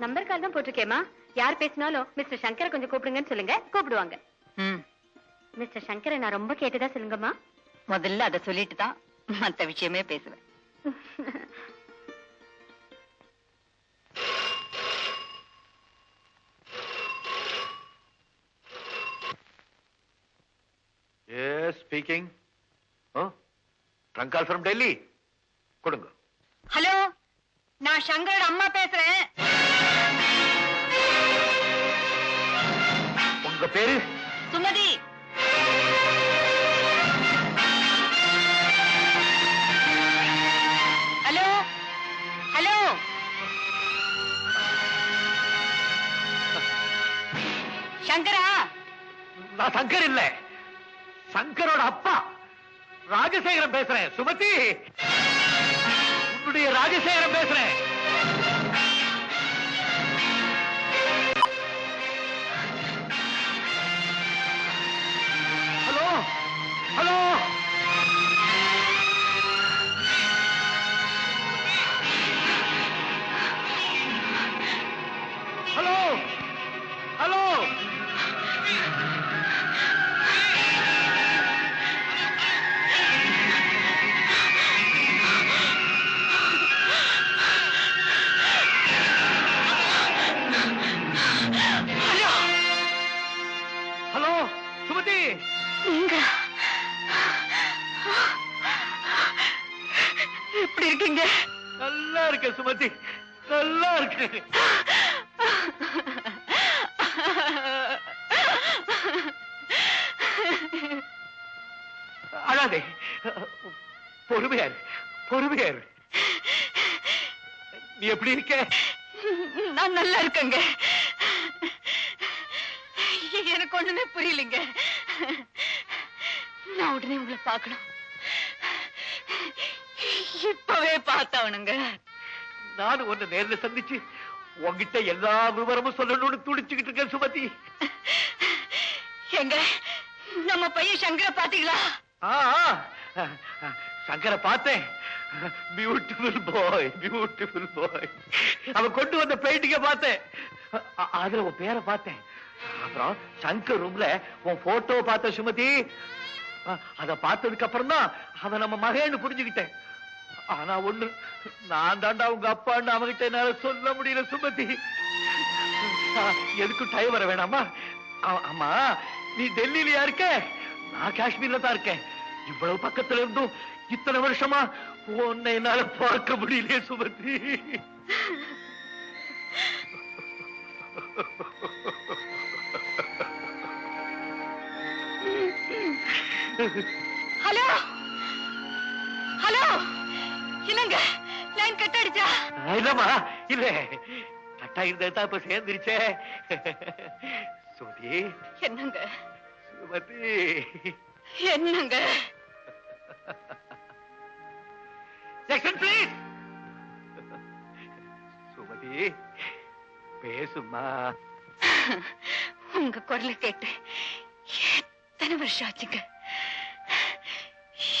Number call தான் போட்டிருக்கேமா. யார் பேசினாலும் மிஸ்டர் சங்கரை கொஞ்சம் கூப்பிடுங்கன்னு சொல்லுங்க, கூப்பிடுவாங்க. மிஸ்டர் சங்கரை நான் ரொம்ப கேட்டதா சொல்லுங்கம்மா. முதல்ல அதை சொல்லிட்டு தான் மத்த விஷயமே பேசுவேன். Yes, speaking. Oh, trunk call from Delhi. கொடுங்க. ஹலோ, நான் சங்கரோட அம்மா பேசுறேன். உங்க பேரு? சுமதி. ஹலோ ஹலோ, சங்கரா? நான் சங்கர் இல்ல, சங்கரோட அப்பா ராஜசேகரன் பேசுறேன். சுமதி, உன்னுடைய ராஜசேகரன் பேசுறேன். Hello hello, hello hello. Hello Sumathi, நீங்க எப்படி இருக்கீங்க? நல்லா இருக்க சுமதி, நல்லா இருக்கு. அழாதே, பொறுமையாரு பொறுமையாரு. நீ எப்படி இருக்க? நான் நல்லா இருக்கேங்க. எனக்கு ஒண்ணுமே புரியலைங்க. நான் உடனே உங்களை பார்க்கணும், இப்பவே பார்த்தாவணுங்க. நானும் ஒன்னு நேர்ல சந்திச்சு உங்ககிட்ட எல்லா விவரமும் சொல்லணும்னு துடிச்சுக்கிட்டு இருக்கேன் சுமதி. எங்க நம்ம பையன் சங்கரை பாத்தீங்களா? சங்கரை பார்த்தேன். பியூட்டிஃபுல் பாய், பியூட்டிஃபுல் பாய். அவன் கொண்டு வந்த பெயிண்டிங்க பார்த்தேன், அதுல உன் பேரை பார்த்தேன். அப்புறம் சங்கர் ரூம்ல உன் போட்டோ பார்த்த சுமதி. அத பார்த்ததுக்கு அப்புறம் தான் அவன் நம்ம மகன்னு புரிஞ்சுக்கிட்டேன். ஆனா ஒண்ணு, நான் தாண்டா உங்க அப்பான்னு அவங்கிட்ட என்னால சொல்ல முடியல சுமதி. எதுக்கும் டைம் வர வேணாமா? ஆமா, நீ டெல்லியிலயா இருக்க? நான் காஷ்மீர்ல தான் இருக்கேன். இவ்வளவு பக்கத்துல இருந்தும் இத்தனை வருஷமா உன்னை என்னால பார்க்க முடியலையே சுமதி. ஹலோ ஹலோ, என்னங்க லைன் கட் அடிச்சா? இல்லம்மா, இல்ல, கட்டா இருந்தா இப்ப சேர்ந்துருச்சே. சுமதி. என்னங்க சுமதி, என்னங்க? Section please. சுமதி பேசுமா. உங்க குரலை கேட்டு எத்தனை வருஷம் ஆச்சுங்க.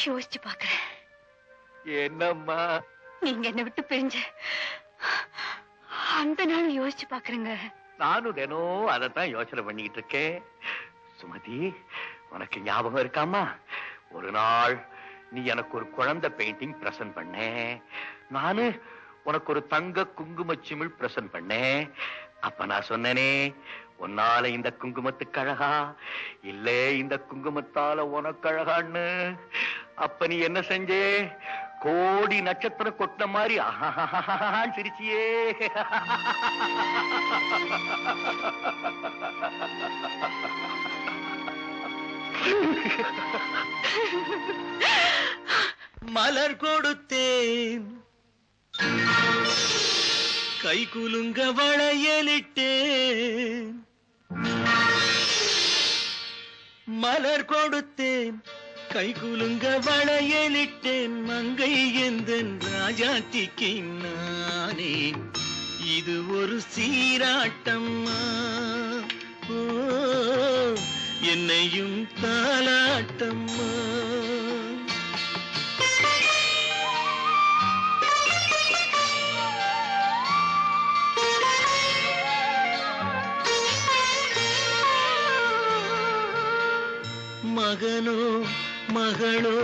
யோசிச்சு பாக்குறேன். என்னம்மா? நீங்க என்ன விட்டு பிரிஞ்ச அந்த நாள் யோசிச்சு பாக்குறேங்க. நானும் தினம் அதைத்தான் யோசனை பண்ணிக்கிட்டு இருக்கேன். சுமதி, உனக்கு ஞாபகம் இருக்காமா? ஒரு நாள் நீ எனக்கு ஒரு குழந்தை பெயிண்டிங் பிரசன்ட் பண்ண, நானு உனக்கு ஒரு தங்க குங்குமச்சிமிழ் பிரசன்ட் பண்ணேன். அப்ப நான் சொன்னேனே, உன்னால இந்த குங்குமத்துக்கு அழகா, இல்ல இந்த குங்குமத்தால உனக்கு அழகான்னு. அப்ப நீ என்ன செஞ்சே? கோடி நட்சத்திரம் கொட்ட மாதிரி சிரிச்சியே. மலர் கொடுத்தேன், கை குலுங்க வளையலிட்டேன். மலர் கொடுத்தேன், கை குலுங்க வளையலிட்டேன். மங்கை எந்தன் ராஜாத்திக்கு நானே, இது ஒரு சீராட்டம்மா. ஓ, என்னையும் தாலாட்டம்மா. மகனோ மகளோ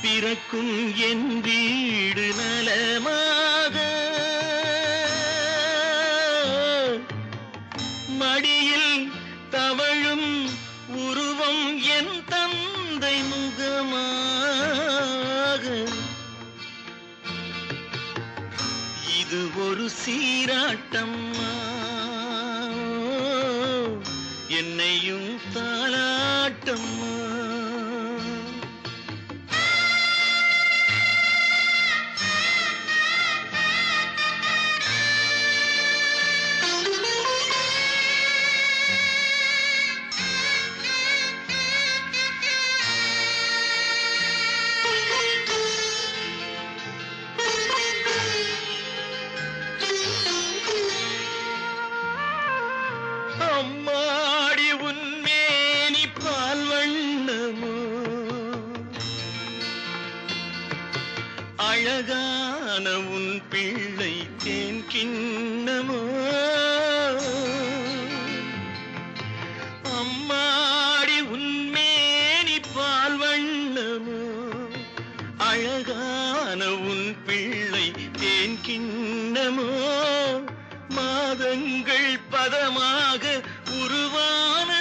பிறக்கும் என் வீடு நலமாக மடியில் தவழும் உருவம் என் தந்தை முகமாக இது ஒரு சீராட்டம்மா என்னையும் தாலாட்டம்மா அம்மாடி உன்மேனி பால் வண்ணமோ அழகான உன் பிள்ளை தேன் கிண்ணமோ அம்மாடி உன்மேனி பால் வண்ணமோ அழகான உன் பிள்ளை தேன் கிண்ணமோ மாதங்கள் பதமாக உருவான